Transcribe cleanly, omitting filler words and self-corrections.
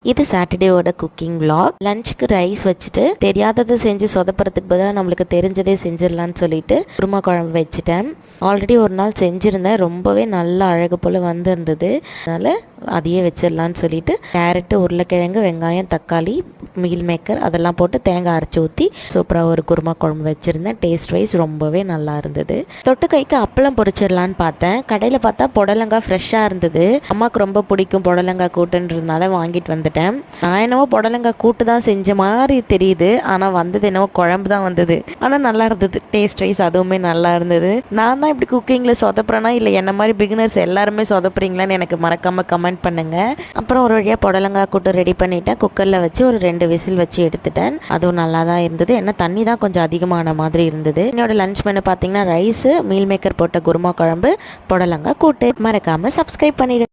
இது சாட்டர்டேவோட cooking vlog. லஞ்சுக்கு rice வச்சுட்டு தெரியாததை செஞ்சு சொதப்புறதுக்கு பதிலாக நம்மளுக்கு தெரிஞ்சதே செஞ்சிடலான்னு சொல்லிட்டு குருமா குழம்பு வச்சுட்டேன். ஆல்ரெடி ஒரு நாள் செஞ்சுருந்தேன், ரொம்பவே நல்லா அழகு போல் வந்திருந்தது. அதனால் அதையே வச்சிடலான்னு சொல்லிட்டு கேரட்டு, உருளைக்கிழங்கு, வெங்காயம், தக்காளி, மீல் மேக்கர் அதெல்லாம் போட்டு தேங்காய் அரைச்சி ஊற்றி சூப்பராக ஒரு குருமா குழம்பு வச்சுருந்தேன். டேஸ்ட் வைஸ் ரொம்பவே நல்லா இருந்தது. தொட்டுக்கைக்கு அப்பளம் பொரிச்சிடலான்னு பார்த்தேன். கடையில் பார்த்தா புடலங்காய் ஃப்ரெஷ்ஷாக இருந்தது. அம்மாவுக்கு ரொம்ப பிடிக்கும் புடலங்காய் கூட்டுன்றதுனால வாங்கிட்டு வந்துட்டேன். நான் என்னவோ புடலங்காய் கூட்டு தான் செஞ்ச மாதிரி தெரியுது, ஆனால் வந்தது என்னவோ குழம்பு தான் வந்தது. ஆனால் நல்லா இருந்தது, டேஸ்ட் வைஸ் அதுவுமே நல்லா இருந்தது. நான் தான் இப்படி குக்கிங்கில் சொதப்புறேனா இல்லை என்ன மாதிரி பிகினர்ஸ் எல்லாருமே சொதப்புறீங்களான்னு எனக்கு மறக்காமல் கமெண்ட் பண்ணுங்கள். அப்புறம் ஒரு வழியாக புடலங்காய் கூட்டு ரெடி பண்ணிவிட்டேன். குக்கரில் வச்சு ஒரு 2 விசில் வச்சு எடுத்துட்டேன். அதுவும் நல்லா தான் இருந்தது. என்ன தண்ணி தான் கொஞ்சம் அதிகமான மாதிரி இருந்தது. என்னோட லஞ்ச் மெனு பார்த்தீங்கன்னா ரைஸு, மீல் மேக்கர் போட்ட குருமா குழம்பு, புடலங்காய் கூட்டு. மறக்காமல் சப்ஸ்கிரைப் பண்ணிவிடுங்க.